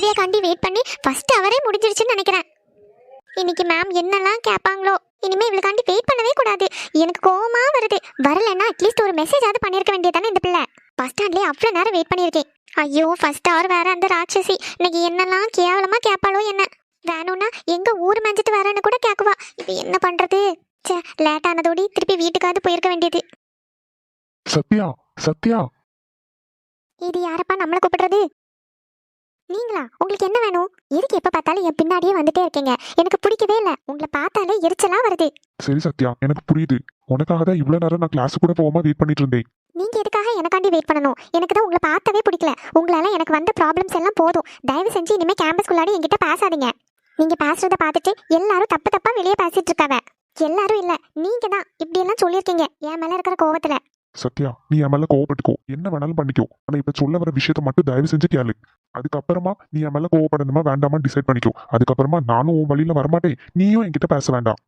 காவியாக்காண்டி wait பண்ணி first அவரே முடிஞ்சிருச்சுன்னு நினைக்கிறேன். இன்னைக்கு மேம் என்னெல்லாம் கேட்பாங்களோ. இனிமே இவளுக்காண்டி வெயிட் பண்ணவே கூடாது. எனக்கு கோவமா வருது. வரலன்னா அட்லீஸ்ட் ஒரு மெசேஜ் ஆவது பண்ணிருக்க வேண்டியதானே இந்த பிள்ளை. பஸ் ஸ்டாண்ட்லயே அவ்வளோ நேரம் வெயிட் பண்ணியிருக்கேன். ஐயோ ஃபர்ஸ்ட் அவர் வேற அந்த ராட்சசி இன்னைக்கு என்னெல்லாம் கேவலமா கேட்பாளோ என்ன. வேணும்னா எங்க ஊர் மேஞ்சிட்டு வரேன்னு கூட கேட்குவா. இப்போ என்ன பண்றது? சே, லேட் ஆனதோடி திருப்பி வீட்டுக்காவது போயிருக்க வேண்டியது. சத்யா, சத்யா, இது யாரப்பா நம்மளை கூப்பிடுறது? நீங்களா? உங்களுக்கு என்ன வேணும்? எதுக்கு எப்ப பார்த்தாலும் என் பின்னாடியே வந்துட்டே இருக்கீங்க? எனக்கு பிடிக்கவே இல்லை. உங்களை பார்த்தாலே எரிச்சலா வருது. சரி சத்யா, எனக்கு புரியுது. உனக்காக தான் இவ்வளவு நேரம் நான் கிளாஸ் கூட போகாம வெயிட் பண்ணிட்டு இருந்தேன். நீங்க எதுக்காக எனக்காண்டி வெயிட் பண்ணணும்? எனக்கு தான் உங்களை பார்த்தவே பிடிக்கல. உங்களால எனக்கு வந்த ப்ராப்ளம்ஸ் எல்லாம் போதும். தயவு செஞ்சு இனிமே கேம்பஸ்குள்ளாடி என்கிட்ட பேசாதீங்க. நீங்க பேசுறத பார்த்துட்டு எல்லாரும் தப்பு தப்பா வெளியே பேசிட்டு இருக்காவ. எல்லாரும் இல்ல, நீங்க தான் இப்படி எல்லாம் சொல்லியிருக்கீங்க என் மேல இருக்கிற கோவத்துல. சத்யா, நீ என் மேல கோவப்பட்டுக்கோ, என்ன வேணாலும் பண்ணிக்கோ. ஆனா இப்ப சொல்ல வர விஷயத்த மட்டும் தயவு செஞ்சு கேளு. அதுக்கப்புறமா நீ என் மேல கோவப்படணுமா வேண்டாமா டிசைட் பண்ணிக்கோ. அதுக்கப்புறமா நானும் உன் வழியில வரமாட்டேன், நீயும் என்கிட்ட பேச வேண்டாம்.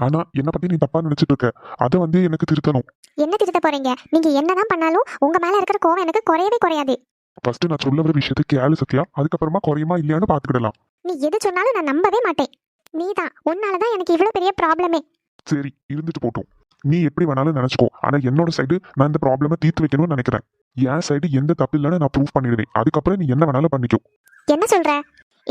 ஆனா என்ன பத்தி நீ தப்பா நினைச்சிட்டு இருக்க, அதை எனக்கு திருத்தணும். என்ன திருத்த போறீங்க? நீங்க என்னதான் பண்ணாலும் உங்க மேல இருக்கிற கோவம் எனக்கு குறையவே குறையாது. ஃபர்ஸ்ட் நான் சொல்ல வர விஷயத்த கேளு சத்யா, அதுக்கப்புறமா குறையுமா இல்லையான்னு பாத்துக்கிடலாம். நீ எது சொன்னாலும் நான் நம்பவே மாட்டேன். நீதான், உன்னாலதான் எனக்கு இவ்வளவு பெரிய ப்ராப்ளமே. சரி, இருந்துட்டு போட்டும். நீ எப்படி வேணாலும் நினைச்சுக்கோ. ஆனா என்னோட சைடு நான் இந்த ப்ராப்ளமை தீர்த்து வைக்கணும்னு நினைக்கிறேன். என் சைடு எந்த தப்பு இல்லைன்னு நான் ப்ரூவ் பண்ணிடுவேன். அதுக்கப்புறம் நீ என்ன வேணாலும் பண்ணிக்கோ. என்ன சொல்ற?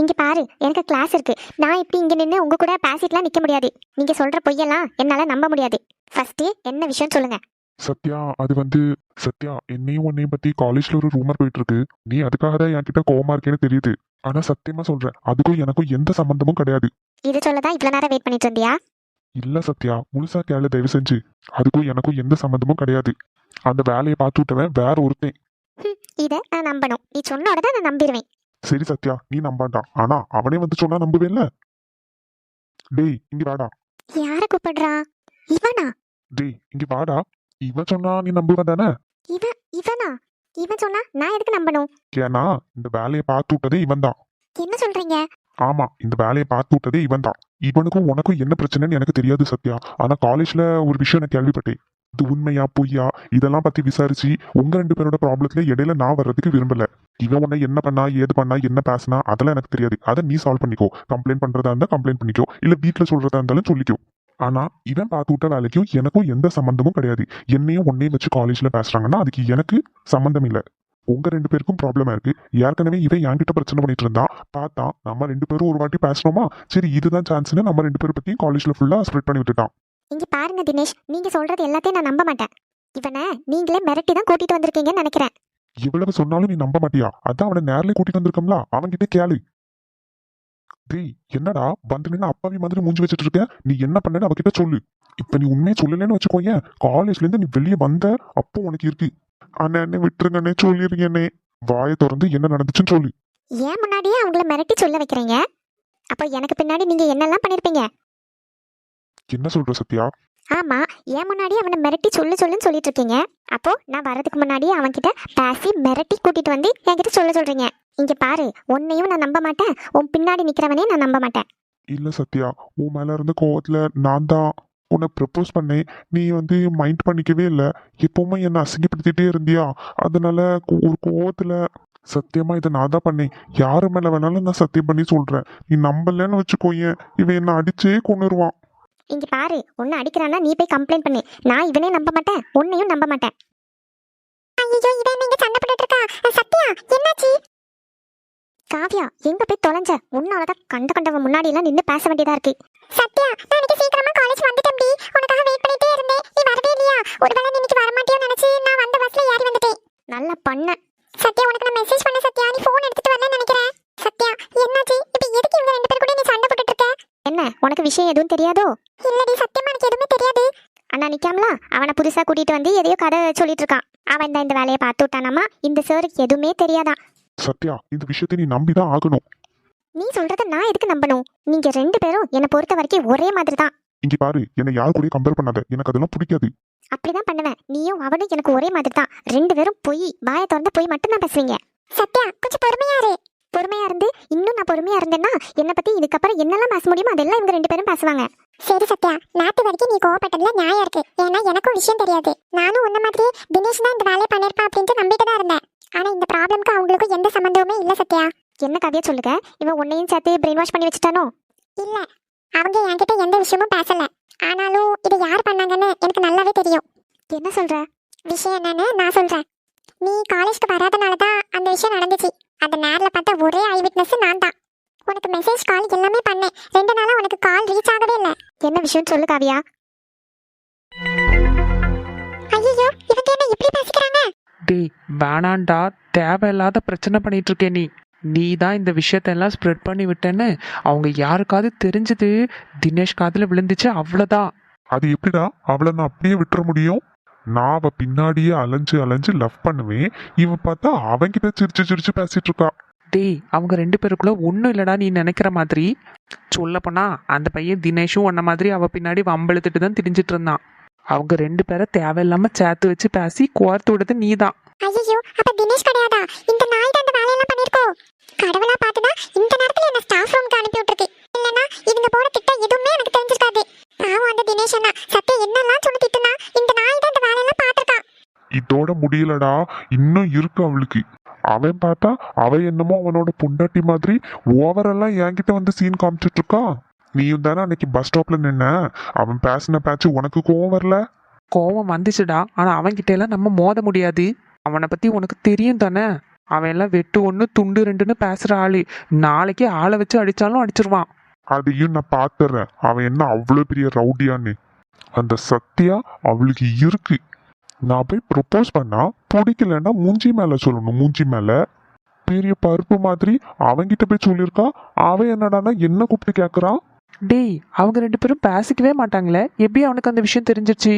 இங்க பாரு, எனக்கு கிளாஸ் இருக்கு. நான் இப்படி இங்க நின்று உங்க கூட பேசிட்டுலாம் நிக்க முடியாது. நீங்க சொல்ற பொய்யெல்லாம் என்னால நம்ப முடியாது. ஃபர்ஸ்ட் என்ன விஷயம் சொல்லுங்க. சத்யா, அது சத்யா, என்னையும் உன்னையும் பத்தி காலேஜ்ல ஒரு ரூமர் போயிட்டு இருக்கு. நீ அதுக்காக தான் என்கிட்ட கோவமா இருக்கேன்னு தெரியுது. ஆனா சத்தியமா சொல்றேன், அதுக்கும் எனக்கும் எந்த சம்பந்தமும் கிடையாது. இது சொல்லதான் இவ்வளவு நேரம் வெயிட் பண்ணிட்டு இருந்தியா? இல்ல சத்யா, முழுசா கேளு தயவு செஞ்சு. அதுக்கும் எனக்கும் எந்த சம்பந்தமும் கிடையாது. அந்த வேலையை பார்த்து விட்டவன் வேற ஒருத்தன். இத நான் நம்பணும். நீ சொன்னோட தான் நான் நம்பிடுவேன். சரி சத்யா, நீ நம்பாண்டான். ஆனா அவனே வந்து சொன்னா நம்புவேன்ல. டேய் இங்க வாடா. யார கூப்பிடுறா? இவனா? டேய் இங்க வாடா. இவன் சொன்னா நீ நம்புவ தானே? இவனா? இவன் சொன்னா நான் எதுக்கு நம்பணும்? ஏன்னா இந்த வேலையை பார்த்து விட்டதே இவன் தான். என்ன சொல்றீங்க? ஆமா, இந்த வேலையை பார்த்து விட்டதே இவன் தான். இவனுக்கும் உனக்கும் என்ன பிரச்சனைன்னு எனக்கு தெரியாது சத்யா. ஆனா காலேஜ்ல ஒரு விஷயம் நான் கேள்விப்பட்டேன். இது உண்மையா பொய்யா இதெல்லாம் பத்தி விசாரிச்சு உங்க 2 பேரோட ப்ராப்ளத்துல இடையில நான் வர்றதுக்கு விரும்பல. இவன் உன்னை என்ன பண்ணா, ஏது பண்ணா, என்ன பேசினா அதெல்லாம் எனக்கு தெரியாது. அதை நீ சால்வ் பண்ணிக்கோ. கம்ப்ளைண்ட் பண்றதா இருந்தா கம்ப்ளைண்ட் பண்ணிக்கோ, இல்ல வீட்டுல சொல்றதா இருந்தாலும் சொல்லிக்கோ. ஆனா இவன் பார்த்து விட்ட வேலைக்கும் எனக்கும் எந்த சம்பந்தமும் கிடையாது. என்னையும் உன்னையும் வச்சு காலேஜ்ல பேசுறாங்கன்னா அதுக்கு எனக்கு சம்பந்தம் இல்ல. உங்க 2 பேருக்கும் ப்ராப்ளமா இருக்கு. ஏற்கனவே இவன் என்கிட்ட பிரச்சனை பண்ணிட்டு இருந்தா பார்த்தா நம்ம 2 பேரும் ஒரு வாட்டி பேசணுமா, சரி இதுதான் சான்ஸ்னு நம்ம 2 பேரும் பத்தியும் காலேஜ்ல ஃபுல்லா ஸ்ப்ரெட் பண்ணி விட்டுட்டான். இங்க பாருங்க தினேஷ், நீங்க சொல்றது எல்லாத்தையும் நான் நம்ப மாட்டேன். இவனை நீங்களே மிரட்டி தான் கூட்டிட்டு வந்திருக்கீங்கன்னு நினைக்கிறேன். இவ்வளவு சொன்னாலும் நீ நம்ப மாட்டியா? அதான் அவனை நேர்ல கூட்டிட்டு வந்திருக்கோம்ல, அவன்கிட்ட கேளு. டேய் என்னடா வந்து நின்று அப்பாவி மாதிரி மூஞ்சி வச்சுட்டு இருக்க? நீ என்ன பண்ணேன்னு அவகிட்ட சொல்லு. இப்ப நீ உண்மையை சொல்லலன்னு வச்சுக்கோயேன், காலேஜ்ல இருந்து நீ வெளியே வந்த அப்போ உனக்கு இருக்கு. அண்ணே அண்ணே விட்டுருங்கண்ணே, சொல்லிருங்கண்ணே. வாயை திறந்து என்ன நடந்துச்சுன்னு சொல்லு. ஏன் முன்னாடியே அவங்கள மிரட்டி சொல்ல வைக்கிறீங்க? அப்போ எனக்கு பின்னாடி நீங்க என்னெல்லாம் பண்ணிருப்பீங்க? என்ன சொல்ற சத்யா? ஆமா, ஏன் முன்னாடி அவனை மிரட்டி சொல்லுன்னு சொல்லிட்டு இருக்கீங்க. அப்போ நான் வரதுக்கு முன்னாடியே அவன்கிட்ட பேசி மிரட்டி கூட்டிட்டு வந்து என்கிட்ட சொல்றீங்க. இங்க பாரு, உன்னையும் நான் நம்ப மாட்டேன், உன் பின்னாடி நிக்கிறவனே நான் நம்ப மாட்டேன். இல்ல சத்யா, உன் மேல இருந்த கோவத்துல நான் தான் உன்னை ப்ரப்போஸ் பண்ணேன். நீ மைண்ட் பண்ணிக்கவே இல்லை. எப்பவுமே என்னை அசிங்கப்படுத்திட்டே இருந்தியா, அதனால ஒரு கோவத்துல சத்தியமா இதை நான் தான் பண்ணேன். யாரு மேல வேணாலும் நான் சத்தியம் பண்ணி சொல்றேன். நீ நம்பலன்னு வச்சுக்கோயேன், இவன் என்ன அடிச்சே கொன்னுருவான். இங்க பாரு, உன்னை அடிக்கிறான்னா நீ போய் கம்ப்ளைண்ட் பண்ணு. நான் இவனே நம்ப மாட்டேன், உன்னையும் நம்ப மாட்டேன். ஐயோ, இவன் நீங்க சண்டை போட்டுட்டு இருக்கா? சத்யா என்னாச்சு? காவியா எங்க போய் தொலைஞ்ச? உன்னாலதான் கண்டவன் முன்னாடி எல்லாம் நின்னு பேச வேண்டியதா இருக்கு. சத்யா, நான் இன்னைக்கு சீக்கிரமா காலேஜ் வந்துட்டேன்டி. உனக்காக வெயிட் பண்ணிட்டே இருந்தேன், நீ வரவே இல்லையா? ஒருவேளை நீ இன்னைக்கு வர மாட்டியோன்னு நினைச்சு நான் வந்த பஸ்ல ஏறி வந்துட்டேன். நல்லா பண்ண சத்யா. உனக்கு நான் மெசேஜ் பண்ண சத்யா, நீ போன் எடுத்துட்டு வரலன்னு நினைக்கிறேன். சத்யா என்னாச்சு? இப்போ எதுக்கு இவங்க 2 பேர் கூட நீ சண்டை போட்டுட்டு இருக்க? என்ன, உனக்கு விஷயம் எதுவும் தெரியாதோ? இல்லடி, சத்தியமா எனக்கு எதுவுமே தெரியாது. அண்ணா நிக்காமலா அவனை புதுசா கூட்டிட்டு வந்து எதையோ கதை சொல்லிட்டு இருக்கான். அவன் இந்த வேலையை பார்த்து விட்டானாமா. இந்த சாருக்கு எதுவுமே தெரியாதான். சத்யா, இந்த விஷயத்தை நீ நம்பிதான் ஆகணும். நீ சொல்றத நான் எதுக்கு நம்பணும்? நீங்க 2 பேரும் என்னை பொறுத்த வரைக்கும் ஒரே மாதிரி தான். இங்க பாரு, என்னை யாரு கூட கம்பேர் பண்ணாத, எனக்கு அதெல்லாம் பிடிக்காது. அப்படிதான் பண்ணுவேன். நீயும் அவனும் எனக்கு ஒரே மாதிரி தான். 2 பேரும் பொய், வாயை திறந்து போய் மட்டும் தான் பேசுவீங்க. சத்யா கொஞ்சம் பொறுமையா இரு. பொறுமையா இருந்து இன்னும் நான் பொறுமையா இருந்தேன்னா என்னை பத்தி இதுக்கப்புறம் என்னெல்லாம் பேச முடியுமோ அதெல்லாம் இவங்க 2 பேரும் பேசுவாங்க. சரி சத்யா, நேத்து வரைக்கும் நீ கோவப்பட்டதுல நியாயம் இருக்கு. ஏன்னா எனக்கும் விஷயம் தெரியாது. நானும் உன்ன மாதிரி தினேஷ் தான் இந்த வேலையை பண்ணிருப்பா அப்படின்ட்டு நம்பிட்டு தான் இருந்தேன். ஆனா இந்த ப்ராப்ளம்க்கு அவங்களுக்கும் எந்த சம்பந்தமுமே இல்ல சத்யா. என்ன காவியா சொல்லுங்க, இவன் உன்னையும் சேர்த்து பிரெயின் வாஷ் பண்ணி வச்சுட்டானோ? இல்ல, அவங்க என்கிட்ட எந்த விஷயமும் பேசல. ஆனாலும் இது யார் பண்ணாங்கன்னு எனக்கு நல்லாவே தெரியும். என்ன சொல்ற? விஷயம் என்னன்னு நான் சொல்றேன். நீ காலேஜ்க்கு வராதனால தான் அந்த விஷயம் நடந்துச்சு. அந்த நேர்ல பார்த்த ஒரே ஐ விட்னஸ் நான் தான். உனக்கு மெசேஜ் கால் எல்லாமே பண்ணேன். 2 நாளா உனக்கு கால் ரீச் ஆகவே இல்ல. என்ன விஷயம் சொல்லு காவியா. ஐயோ, இவங்க என்ன இப்படி பேசிக்கிறாங்க? டேய் வேணாண்டா, தேவையில்லாத பிரச்சனை பண்ணிட்டு இருக்கே நீ தான் இந்த விஷயத்தெல்லாம் ஸ்ப்ரெட் பண்ணி விட்டேன்னு அவங்க யாருக்காவது தெரிஞ்சது தினேஷ் காதுல விழுந்துச்சு, அவ்வளோதான். அது எப்படிடா அவளை நான் அப்படியே விட்டுற முடியும்? நான் அவ பின்னாடியே அலைஞ்சு அலைஞ்சு லவ் பண்ணுவேன். இவ பார்த்தா அவங்கிட்ட சிரிச்சு சிரிச்சு பேசிட்டு இருக்கா. டேய் அவங்க 2 பேருக்குள்ள ஒன்றும் இல்லடா நீ நினைக்கிற மாதிரி. சொல்லப்போனா அந்த பையன் தினேஷும் உன்ன மாதிரி அவ பின்னாடி வம்பெழுத்துட்டு தான் திரிஞ்சிட்டு இருந்தான். அவங்க 2 பேரை தேவையில்லாம சேர்த்து வச்சு பேசி கோர்த்து விடுறது நீ தான். ஐயோ, அப்ப தினேஷ் கிடையாதா? இந்த நாய் தான் அந்த வேலையெல்லாம் பண்ணிருக்கோ? கடவுளா பார்த்துதா இந்த நேரத்துல என்ன ஸ்டாஃப் ரூமுக்கு அனுப்பி விட்டுருக்கு. இல்லனா இவங்க போற திட்டம் எதுவுமே எனக்கு தெரிஞ்சிருக்காது. பாவம் அந்த தினேஷ் அண்ணா சத்தியம் என்னெல்லாம் சொல்லி திட்டுனா இந்த நாய் தான் இந்த வேலையெல்லாம் பார்த்திருக்கான். இதோட முடியலடா, இன்னும் இருக்கு அவளுக்கு. அவன் பார்த்தா அவ என்னமோ அவனோட பொண்டாட்டி மாதிரி ஓவரெல்லாம் என்கிட்ட வந்து சீன் காமிச்சிட்டு இருக்கா. நீயும் தானே அன்னைக்கு பஸ் ஸ்டாப்ல நின்ன, அவன் பேசின பேச்சு உனக்கு கோவம் வரல? கோவம் வந்துச்சுடா, ஆனா அவன்கிட்ட எல்லாம் நம்ம மோத முடியாது. அவனை பத்தி உனக்கு தெரியும் தானே. அவன் எல்லாம் வெட்டு 1 துண்டு 2ன்னு பேசுற ஆளு. நாளைக்கு ஆளை வச்சு அடிச்சாலும் அடிச்சிருவான். அதையும் நான் பாத்துறேன், அவன் என்ன அவ்வளவு பெரிய ரவுடியான்னு. அந்த சத்தியா அவளுக்கு இருக்கு. நான் போய் ப்ரொப்போஸ் பண்ணா பிடிக்கலன்னா மூஞ்சி மேல சொல்லணும். மூஞ்சி மேல பெரிய பருப்பு மாதிரி அவன்கிட்ட போய் சொல்லியிருக்கா. அவன் என்னடானா என்ன கூப்பிட்டு கேக்குறான். டேய் அவங்க 2 பேரும் பேசிக்கவே மாட்டாங்களே, எப்படி அவனுக்கு அந்த விஷயம் தெரிஞ்சிருச்சு?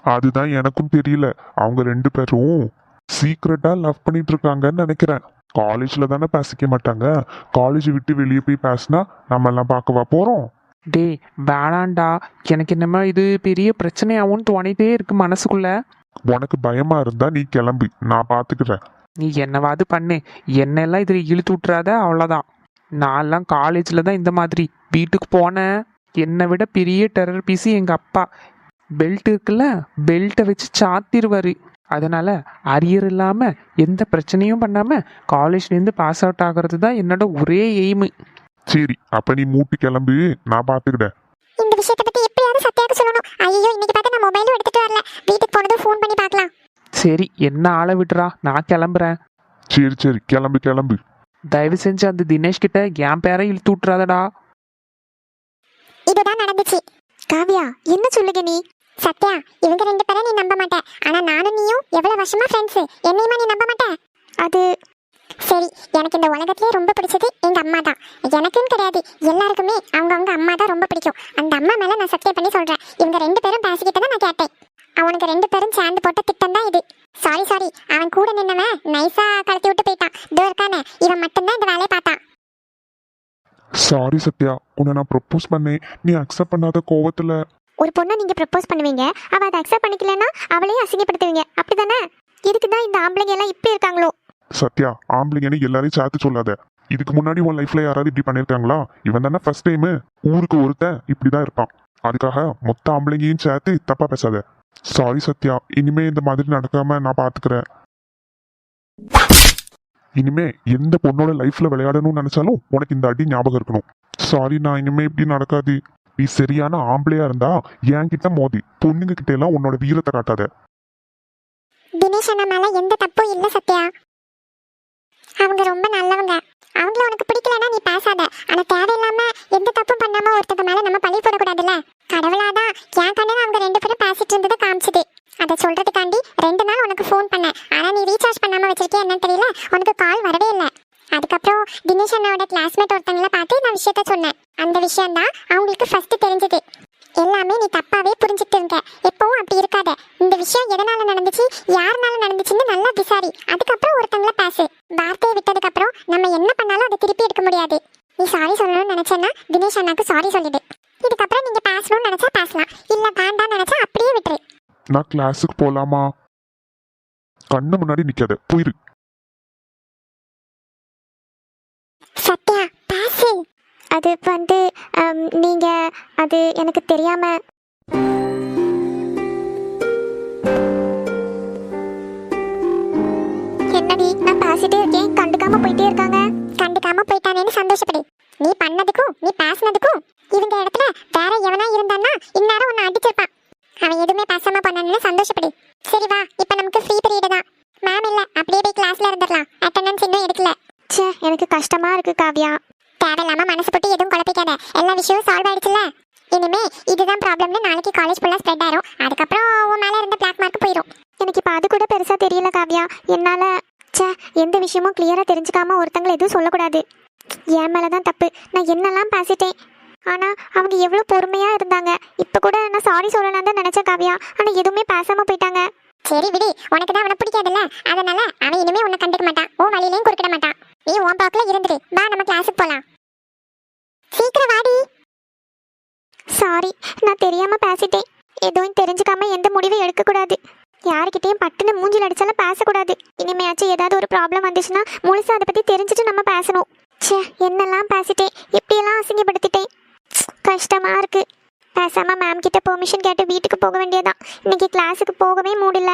அதுதான் எனக்கும் தெரியல. அவங்க 2 பேரும் சீக்ரெட்டா லவ் பண்ணிட்டு இருக்காங்கன்னு நினைக்கிறேன். காலேஜ்ல தானே பேசிக்க மாட்டாங்க. காலேஜ் விட்டு வெளியே போய் பேசினா நம்ம எல்லாம் பார்க்கவா போறோம்? டேய் வேணாண்டா, எனக்கு என்னமா இது பெரிய பிரச்சனையாகும்னு தோணிட்டே இருக்கு மனசுக்குள்ள. உனக்கு பயமா இருந்தா நீ கிளம்பு, நான் பாத்துக்கிறேன். நீ என்னவாது பண்ணு, என்னெல்லாம் இதில் இழுத்து விட்டுறாத, அவ்வளோதான். நான்லாம் காலேஜில் தான் இந்த மாதிரி. வீட்டுக்கு போனேன், என்னை விட பெரிய டெரர் பீஸு எங்கள் அப்பா. பெல்ட் இருக்குல்ல, பெல்ட்டை வச்சு சாத்திடுவார். அதனால் அரியர் இல்லாமல் எந்த பிரச்சனையும் பண்ணாமல் காலேஜ்லேருந்து பாஸ் அவுட் ஆகிறது தான் என்னோட ஒரே எய்மு. சரி, அப்ப நீ மூட்டு கிளம்பு, நான் பாத்துக்கிட்டேன். இந்த விஷயத்தை பத்தி எப்படியாவது சத்யாக்கு சொல்லணும். ஐயோ, இன்னைக்கு பார்த்தா நான் மொபைலும் எடுத்துட்டு வரல. வீட்டுக்கு போனதும் ஃபோன் பண்ணி பார்க்கலாம். சரி என்ன ஆளை விட்டுறா, நான் கிளம்புறேன். சரி சரி, கிளம்பு கிளம்பு. தயவு செஞ்சு அந்த தினேஷ் கிட்ட என் பேரை இழுத்து விட்டுறாதடா. இதுதான் நடந்துச்சு. காவியா, என்ன சொல்லுங்க நீ? சத்யா, இவங்க 2 பேரும் நீ நம்ப மாட்ட. ஆனா நானும் நீயும் எவ்வளவு வருஷமா ஃப்ரெண்ட்ஸ். என்னையுமா நீ நம்ப மாட்ட? அது சரி, எனக்கு இந்த உலகத்திலே ரொம்ப பிடிச்சது எங்க அம்மா தான். எனக்குன்னு கிடையாது, எல்லாருக்குமே அவங்கவுங்க அம்மா தான் ரொம்ப பிடிக்கும். அந்த அம்மா மேல நான் சத்தியம் பண்ணி சொல்றேன், இவங்க 2 பேரும் பேசிக்கிட்டு நான் கேட்டேன். அவனுக்கு 2 பேரும் சேர்ந்து போட்ட திட்டம் தான் இது. சாரி, அவன் கூட நின்னவன் நைஸா கழட்டி விட்டு போயிட்டான். இதோ இருக்கானே, இவன் மட்டும்தான் இந்த வேலையை பார்த்தான். சாரி சத்யா, உன்னை நான் ப்ரொப்போஸ் பண்ணேன், நீ அக்செப்ட் பண்ணாத கோவத்துல. ஒரு பொண்ணை நீங்க ப்ரப்போஸ் பண்ணுவீங்க, அவ அதை அக்செப்ட் பண்ணிக்கலன்னா அவளையும் அசிங்கப்படுத்துவீங்க, அப்படிதானே? இதுக்கு தான் இந்த ஆம்பளைங்க எல்லாம் இப்படி இருக்காங்களோ? சத்யா, ஆம்பளைங்கன்னு எல்லாரையும் சேர்த்து சொல்லாத. இதுக்கு முன்னாடி உன் லைஃப்ல யாராவது இப்படி பண்ணிருக்காங்களா? இவன் தானே ஃபர்ஸ்ட் டைம். ஊருக்கு ஒருத்தன் இப்படிதான் இருப்பான். அதுக்காக மொத்த ஆம்பளைங்களையும் சேர்த்து தப்பா பேசாத. சாரி சத்யா, இனிமே இந்த மாதிரி நடக்காம நான் பாத்துக்கிறேன். இனிமே எந்த பொண்ணோட லைஃப்ல விளையாடணும்னு நினைச்சாலும் உனக்கு இந்த அடி ஞாபகம் இருக்கணும். சாரி, நான் இனிமே இப்படி நடக்காது. நீ சரியான ஆம்பளையா இருந்தா என்கிட்ட மோதி பொண்ணுங்க கிட்ட எல்லாம் உன்னோட வீரத்தை காட்டாத. தினேஷ் அண்ணா மேல எந்த தப்பும் இல்ல சத்யா. அவங்க ரொம்ப நல்லவங்க. அவங்கள உனக்கு பிடிக்கலன்னா நீ பேசாத. ஆனா தேவையில்லாம எந்த தப்பும் பண்ணாம ஒருத்தங்க மேல நம்ம பழி போடக்கூடாதுல்ல. கடவுளாதான் என் கண்ணு அவங்க 2 பேரும் பேசிட்டு இருந்ததை காமிச்சது. அதை சொல்றதுக்காண்டி 2 நாள் உனக்கு ஃபோன் பண்ணேன். ஆனா நீ ரீசார்ஜ் பண்ணாம வச்சிருக்கியா என்னன்னு தெரியல, உனக்கு கால் வரவே இல்லை. அதுக்கப்புறம் தினேஷ் அண்ணாவோட கிளாஸ்மேட் ஒருத்தங்களை பார்த்து நான் விஷயத்த சொன்னேன். அந்த விஷயம் தான் அவங்களுக்கு ஃபர்ஸ்ட் தெரிஞ்சது. எல்லாமே நீ தப்பாவே புரிஞ்சுட்டு இருக்க. எப்பவும் அப்படி இருக்காத. இந்த விஷயம் எதனால நடந்துச்சு, யாருனால நடந்துச்சுன்னு நல்லா விசாரி. அதுக்கப்புறம் ஒருத்தங்கள பேசு. வார்த்தையை விட்டதுக்கு அப்புறம் நம்ம என்ன பண்ணாலும் அதை திருப்பி எடுக்க முடியாது. நீ சாரி சொல்லணும்னு நினைச்சேன்னா தினேஷ் அண்ணாக்கு சாரி சொல்லிடு. இதுக்கப்புறம் நீங்க பேசணும்னு நினைச்சா பேசலாம், இல்ல வேண்டாம்னு நினைச்சா அப்படியே விட்டுரு. நான் கிளாஸுக்கு போலாமா? கண்ணு முன்னாடி நிக்காத, போயிரு. சத்யா பேசு. அது நீங்க அது எனக்கு தெரியாம. என்னடி, நான் பேசிட்டே இருக்கேன், கண்டுக்காம போயிட்டே இருக்காங்க. கண்டுக்காம போயிட்டானேன்னு சந்தோஷப்படு. நீ பண்ணதுக்கும் நீ பேசினதுக்கும் இவங்க இடத்துல வேற எவனா இருந்தான்னா இந்நேரம் உன்னை அடிச்சிருப்பான். அவன் எதுவுமே பேசாம பண்ணான்னு சந்தோஷப்படு. சரி வா, இப்ப நமக்கு ஃப்ரீ பீரியட் தான். மேம் இல்ல, அப்படியே போய் கிளாஸ்ல இருந்துடலாம். அட்டெண்டன்ஸ் இன்னும் எடுக்கல. ச்சே, எனக்கு கஷ்டமா இருக்கு காவ்யா. தேவையில்லாம மனசு போட்டு எதுவும் குழப்பிக்காத. எல்லா விஷயமும் சால்வ் ஆயிடுச்சுல. இனிமே இதுதான் ப்ராப்ளம்னு நாளைக்கு காலேஜ் ஃபுல்லா ஸ்ப்ரெட் ஆயிரும். அதுக்கப்புறம் உன் மேல இருந்த பிளாக் மார்க் போயிடும். எனக்கு இப்ப அது கூட பெருசா தெரியல காவ்யா. என்னால எந்த விஷயமும் கிளியரா தெரிஞ்சுக்காம ஒருத்தங்களை எதுவும் சொல்லக்கூடாது. என் மேலதான் தப்பு. நான் என்னெல்லாம் பேசிட்டேன். ஆனா அவங்க எவ்வளவு பொறுமையா இருந்தாங்க. இப்ப கூட நான் சாரி சொல்லலாம் தான் நினைச்சேன் காவ்யா. ஆனா எதுவுமே பேசாம போயிட்டாங்க. சரி விடு, உனக்கு தான் அவனை பிடிக்காதுல்ல, அதனால அவன் இனிமே உன்னை கண்டுக்க மாட்டான். உன் வழியிலையும் குறுக்கிட மாட்டான். நீ உன் பாக்குல இருந்துடு. வா, நம்ம கிளாஸுக்கு போலாம். சீக்கிரம் வாடி. சாரி, நான் தெரியாம பேசிட்டேன். எதுவும் தெரிஞ்சுக்காம எந்த முடிவும் எடுக்க கூடாது. யாருக்கிட்டையும் பட்டுன்னு மூஞ்சில் அடிச்சாலும் பேசக்கூடாது. இனிமையாச்சும் ஏதாவது ஒரு ப்ராப்ளம் வந்துச்சுன்னா முழுசா அதை பத்தி தெரிஞ்சுட்டு நம்ம பேசணும். ச்சே, என்னெல்லாம் பேசிட்டேன், இப்படியெல்லாம் அசிங்கப்படுத்திட்டேன். கஷ்டமா இருக்கு. பேசாம மேம் கிட்ட பெர்மிஷன் கேட்டு வீட்டுக்கு போக வேண்டியதான். இன்னைக்கு கிளாஸுக்கு போகவே மூடல.